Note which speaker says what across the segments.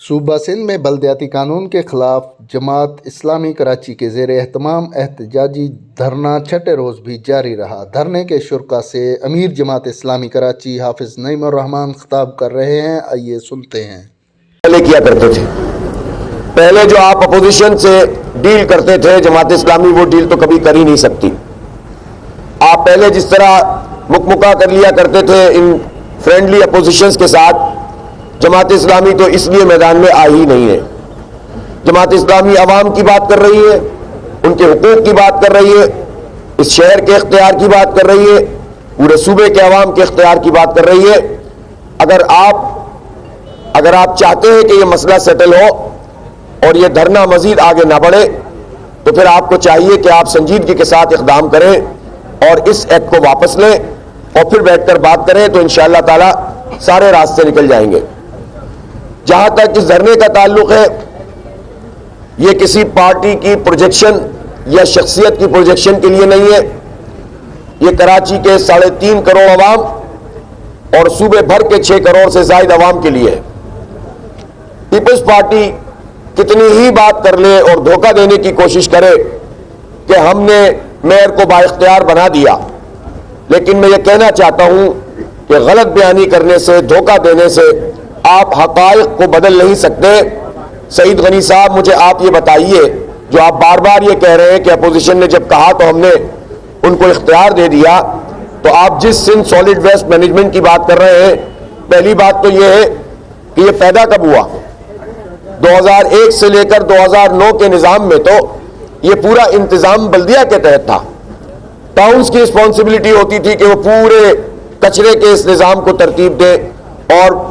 Speaker 1: صوبہ سندھ میں بلدیاتی قانون کے خلاف جماعت اسلامی کراچی کے زیر اہتمام احتجاجی دھرنا چھٹے روز بھی جاری رہا۔ دھرنے کے شرکا سے امیر جماعت اسلامی کراچی حافظ نعیم الرحمن خطاب کر رہے ہیں، آئیے سنتے ہیں۔
Speaker 2: پہلے کیا کرتے تھے، پہلے جو آپ اپوزیشن سے ڈیل کرتے تھے، جماعت اسلامی وہ ڈیل تو کبھی کر ہی نہیں سکتی۔ آپ پہلے جس طرح مکمکا کر لیا کرتے تھے ان فرینڈلی اپوزیشنز کے ساتھ، جماعت اسلامی تو اس لیے میدان میں آئی ہی نہیں ہے۔ جماعت اسلامی عوام کی بات کر رہی ہے، ان کے حقوق کی بات کر رہی ہے، اس شہر کے اختیار کی بات کر رہی ہے، پورے صوبے کے عوام کے اختیار کی بات کر رہی ہے۔ اگر آپ چاہتے ہیں کہ یہ مسئلہ سیٹل ہو اور یہ دھرنا مزید آگے نہ بڑھے تو پھر آپ کو چاہیے کہ آپ سنجیدگی کے ساتھ اقدام کریں اور اس ایکٹ کو واپس لیں اور پھر بیٹھ کر بات کریں تو انشاءاللہ تعالی سارے راستے نکل جائیں گے۔ جہاں تک اس دھرنے کا تعلق ہے، یہ کسی پارٹی کی پروجیکشن یا شخصیت کی پروجیکشن کے لیے نہیں ہے، یہ کراچی کے 3.5 کروڑ عوام اور صوبے بھر کے 6 کروڑ سے زائد عوام کے لیے ہے۔ پیپلز پارٹی کتنی ہی بات کر لے اور دھوکہ دینے کی کوشش کرے کہ ہم نے میئر کو بااختیار بنا دیا، لیکن میں یہ کہنا چاہتا ہوں کہ غلط بیانی کرنے سے، دھوکہ دینے سے آپ حقائق کو بدل نہیں سکتے۔ سعید غنی صاحب، مجھے آپ یہ بتائیے، جو آپ بار بار یہ کہہ رہے ہیں کہ اپوزیشن نے جب کہا تو ہم نے ان کو اختیار دے دیا، تو آپ جس سندھ سالڈ ویسٹ مینجمنٹ کی بات کر رہے ہیں، پہلی بات تو یہ ہے کہ یہ پیدا کب ہوا؟ 2001 سے لے کر 2009 کے نظام میں تو یہ پورا انتظام بلدیہ کے تحت تھا۔ ٹاؤنز کی رسپانسبلٹی ہوتی تھی کہ وہ پورے کچرے کے اس نظام کو ترتیب دے، اور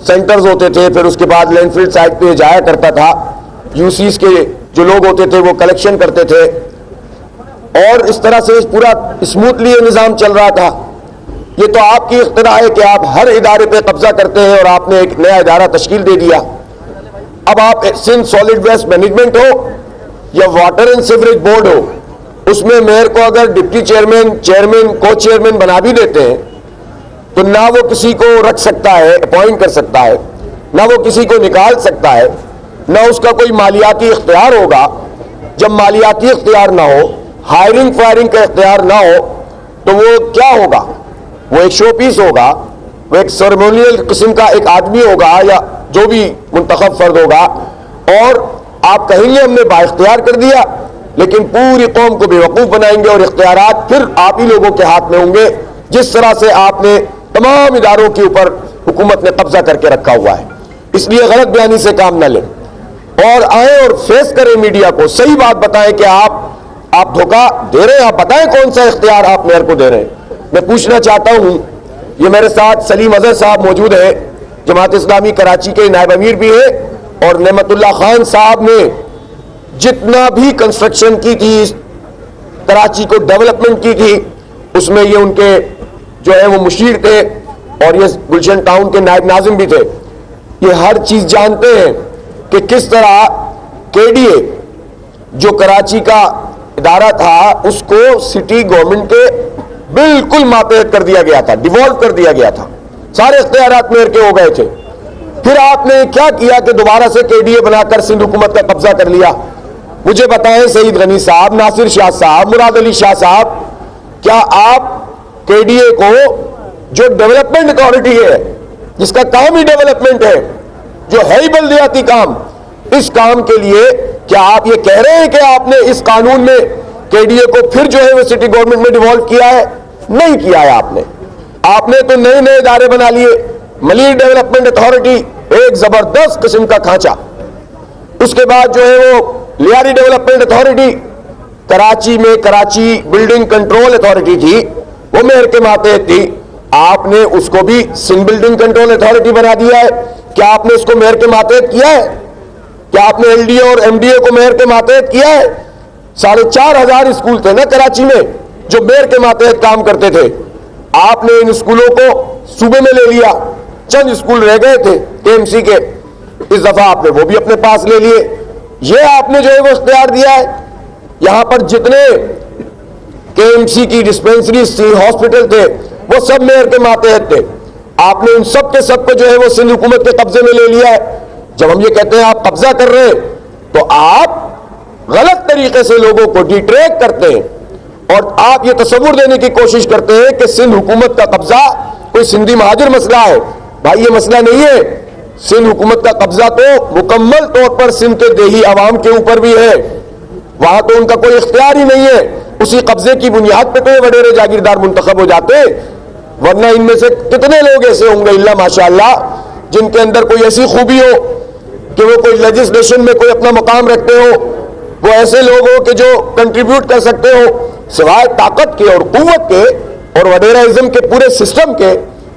Speaker 2: سینٹرز ہوتے تھے، پھر اس کے بعد لینڈ فل سائٹ پہ جایا کرتا تھا، یو سیز کے جو لوگ ہوتے تھے وہ کلیکشن کرتے تھے، اور اس طرح سے پورا اسموتھلی یہ نظام چل رہا تھا۔ یہ تو آپ کی اختراع ہے کہ آپ ہر ادارے پہ قبضہ کرتے ہیں اور آپ نے ایک نیا ادارہ تشکیل دے دیا۔ اب آپ سندھ سالڈ ویسٹ مینجمنٹ ہو یا واٹر اینڈ سیوریج بورڈ ہو، اس میں میئر کو اگر ڈپٹی چیئرمین کو چیئرمین بنا بھی دیتے ہیں تو نہ وہ کسی کو رکھ سکتا ہے، اپوائنٹ کر سکتا ہے، نہ وہ کسی کو نکال سکتا ہے، نہ اس کا کوئی مالیاتی اختیار ہوگا۔ جب مالیاتی اختیار نہ ہو، ہائرنگ فائرنگ کا اختیار نہ ہو، تو وہ کیا ہوگا؟ وہ ایک شو پیس ہوگا، وہ ایک سیریمونیل قسم کا ایک آدمی ہوگا یا جو بھی منتخب فرد ہوگا، اور آپ کہیں گے ہم نے بااختیار کر دیا، لیکن پوری قوم کو بیوقوف بنائیں گے اور اختیارات پھر آپ ہی لوگوں کے ہاتھ میں ہوں گے، جس طرح سے آپ نے تمام اداروں کے اوپر حکومت نے قبضہ کر کے رکھا ہوا ہے۔ اس لیے غلط بیانی سے کام نہ لیں اور آئیں اور فیس کریں میڈیا کو، صحیح بات بتائیں کہ آپ دھوکہ دے رہے ہیں، آپ بتائیں کون سا اختیار آپ میئر کو دے رہے ہیں۔ میں پوچھنا چاہتا ہوں، یہ میرے ساتھ سلیم اظہر صاحب موجود ہے، جماعت اسلامی کراچی کے نائب امیر بھی ہے، اور نعمت اللہ خان صاحب نے جتنا بھی کنسٹرکشن کی تھی، کراچی کو ڈیولپمنٹ کی تھی، اس میں یہ ان کے جو ہے وہ مشیر تھے اور یہ گلشن ٹاؤن کے نائب ناظم بھی تھے۔ یہ ہر چیز جانتے ہیں کہ کس طرح کے ڈی اے جو کراچی کا ادارہ تھا اس کو سٹی گورنمنٹ کے بالکل ماتحت کر دیا گیا تھا، ڈیوالو کر دیا گیا تھا، سارے اختیارات میئر کے ہو گئے تھے۔ پھر آپ نے کیا کیا کہ دوبارہ سے کے ڈی اے بنا کر سندھ حکومت کا قبضہ کر لیا؟ مجھے بتائیں سعید غنی صاحب، ناصر شاہ صاحب، مراد علی شاہ صاحب، کیا آپ کے ڈی اے کو جو ڈیولپمنٹ اتھارٹی ہے، جس کا کام ہی ڈیولپمنٹ ہے، جو ہے ہی بلدیاتی کام، اس کام کے لیے کیا آپ یہ کہہ رہے ہیں کہ آپ نے اس قانون میں کے ڈی اے کو پھر جو ہے وہ سٹی گورنمنٹ میں ڈیوالو کیا ہے؟ نہیں کیا ہے آپ نے تو نئے ادارے بنا لیے، ملیر ڈیولپمنٹ اتھارٹی ایک زبردست قسم کا کھانچا، اس کے بعد جو ہے وہ لیاری ڈیولپمنٹ اتھارٹی، کراچی میں کراچی بلڈنگ کنٹرول اتھارٹی تھی، وہ میئر کے ماتحت تھی، آپ نے اس کو بھی سندھ بلڈنگ کنٹرول اتھارٹی بنا دیا ہے۔ کیا آپ نے اس کو میئر کے ماتحت کیا ہے؟ کیا آپ نے ایل ڈی اے اور ایم ڈی اے کو میئر کے ماتحت کیا ہے؟ 4,500 اسکول تھے نا کراچی میں جو میئر کے ماتحت کام کرتے تھے، آپ نے ان اسکولوں کو صوبے میں لے لیا، چند اسکول رہ گئے تھے کے ایم سی کے، اس دفعہ آپ نے وہ بھی اپنے پاس لے لیے۔ یہ آپ نے جو ہے وہ اختیار دیا ہے۔ یہاں پر جتنے کے ایم سی کی ڈسپینسریز تھی، ہاسپٹل تھے، وہ سب میئر کے ماتحت تھے۔ آپ نے ان سب کے سب کو جو ہے وہ سندھ حکومت کے قبضے میں لے لیا ہے۔ جب ہم یہ کہتے ہیں آپ قبضہ کر رہے ہیں تو آپ غلط طریقے سے لوگوں کو ڈیٹریکٹ کرتے ہیں اور آپ یہ تصور دینے کی کوشش کرتے ہیں کہ سندھ حکومت کا قبضہ کوئی سندھی مہاجر مسئلہ ہے. بھائی یہ مسئلہ نہیں ہے. سندھ حکومت کا قبضہ تو مکمل طور پر سندھ کے دیہی عوام کے اوپر بھی ہے. وہاں تو ان کا کوئی اختیار ہی نہیں ہے. اسی قبضے کی بنیاد پہ تو یہ وڈیرے جاگیردار منتخب ہو جاتے. ورنہ ان میں سے کتنے لوگ ایسے ہوں گے اللہ ماشاءاللہ جن کے اندر کوئی ایسی خوبی ہو کہ وہ کوئی لیجسلیشن میں کوئی اپنا مقام رکھتے ہو, وہ ایسے لوگ ہو کہ جو کنٹریبیوٹ کر سکتے ہو. سوائے طاقت کے اور قوت کے اور وڈیراازم کے پورے سسٹم کے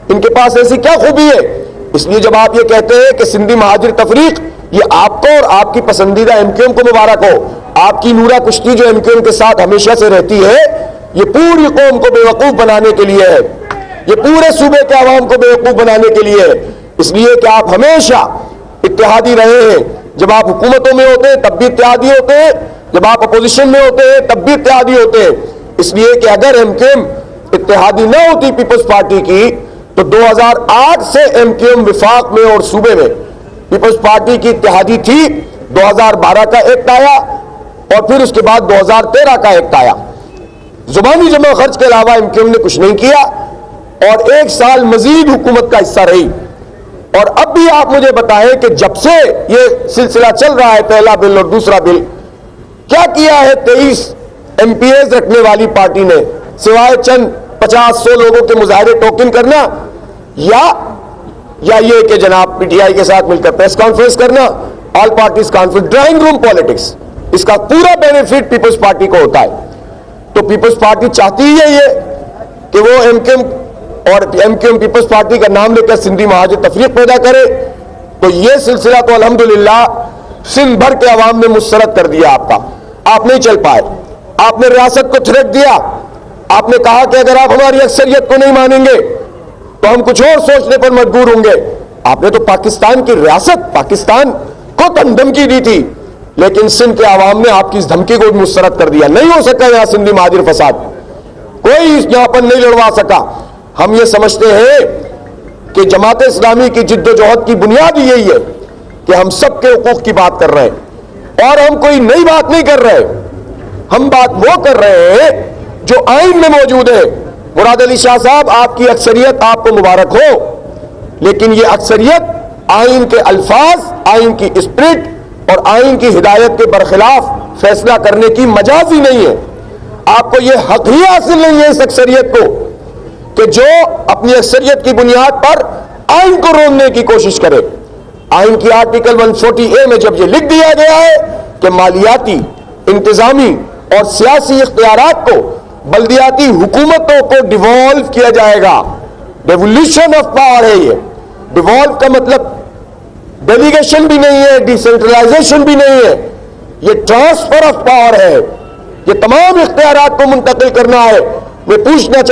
Speaker 2: ان کے پاس ایسی کیا خوبی ہے؟ اس لیے جب آپ یہ کہتے ہیں کہ سندھی مہاجر تفریق, یہ آپ کو اور آپ کی پسندیدہ ایم کیو ایم کو مبارک ہو. آپ کی نورا کشتی جو ایم کیو ایم کے ساتھ ہمیشہ سے رہتی ہے, یہ پوری قوم کو بیوقوف بنانے کے لیے ہے, یہ پورے صوبے کے عوام کو بیوقوف بنانے کے لیے ہے. اس لیے کہ آپ ہمیشہ اتحادی رہے ہیں. جب آپ حکومتوں میں ہوتے ہیں تب بھی اتحادی ہوتے ہیں, جب آپ اپوزیشن میں ہوتے ہیں تب بھی اتحادی ہوتے ہیں. اس لیے کہ اگر ایم کیو ایم اتحادی نہ ہوتی پیپلز پارٹی کی تو 2008 سے ایم کیو ایم وفاق میں اور صوبے میں پیپلز پارٹی کی اتحادی تھی. 2012 کا ایکٹ آیا اور پھر اس کے بعد 2013 کا ایکٹ آیا. زبانی جمع خرچ کے علاوہ ایم کیو ایم نے کچھ نہیں کیا اور 1 سال مزید حکومت کا حصہ رہی. اور اب بھی آپ مجھے بتائیں کہ جب سے یہ سلسلہ چل رہا ہے, پہلا بل اور دوسرا بل, کیا کیا ہے 23 ایم پی ایز رکھنے والی پارٹی نے سوائے چند 50-100 لوگوں کے مظاہرے ٹوکن کرنا یا یہ کہ جناب پی ٹی آئی کے ساتھ مل کر پریس کانفرنس کرنا, all parties conference, drawing room politics. اس کا پورا بینیفٹ پیپلز پارٹی کو ہوتا ہے. تو پیپلز پارٹی چاہتی ہی ہے یہ کہ وہ ایم کیو ایم اور ایم کیو ایم پیپلز پارٹی کا نام لے کر سندھی مہاجر تفریق پیدا کرے. تو یہ سلسلہ تو الحمدللہ سندھ بھر کے عوام نے مسترد کر دیا. آپ نہیں چل پائے. آپ نے ریاست کو تھریٹ دیا. آپ نے کہا کہ اگر آپ ہماری اکثریت کو نہیں مانیں گے تو ہم کچھ اور سوچنے پر مجبور ہوں گے. آپ نے تو پاکستان کی ریاست, پاکستان کو دھمکی دی تھی, لیکن سندھ کے عوام نے آپ کی اس دھمکی کو مسترد کر دیا. نہیں ہو سکا یہاں سندھی مہاجر فساد, کوئی یہاں پر نہیں لڑوا سکا. ہم یہ سمجھتے ہیں کہ جماعت اسلامی کی جد و جہد کی بنیاد یہی ہے کہ ہم سب کے حقوق کی بات کر رہے ہیں اور ہم کوئی نئی بات نہیں کر رہے. ہم بات وہ کر رہے ہیں جو آئین میں موجود ہے. مراد علی شاہ صاحب, آپ کی اکثریت آپ کو مبارک ہو, لیکن یہ اکثریت آئین کے الفاظ, آئین کی اسپرٹ اور آئین کی ہدایت کے برخلاف فیصلہ کرنے کی مجاز ہی نہیں ہے. آپ کو یہ حق ہی حاصل نہیں ہے اس اکثریت کو کہ جو اپنی اکثریت کی بنیاد پر آئین کو روندنے کی کوشش کرے. آئین کی آرٹیکل 140A میں جب یہ لکھ دیا گیا ہے کہ مالیاتی, انتظامی اور سیاسی اختیارات کو بلدیاتی حکومتوں کو ڈیوالو کیا جائے گا. ڈیولیوشن آف پاور ہے یہ. ڈیوالو کا مطلب ڈیلیگیشن بھی نہیں ہے, ڈیسینٹرلائزیشن بھی نہیں ہے, یہ ٹرانسفر آف پاور ہے. یہ تمام اختیارات کو منتقل کرنا ہے. میں پوچھنا چاہتا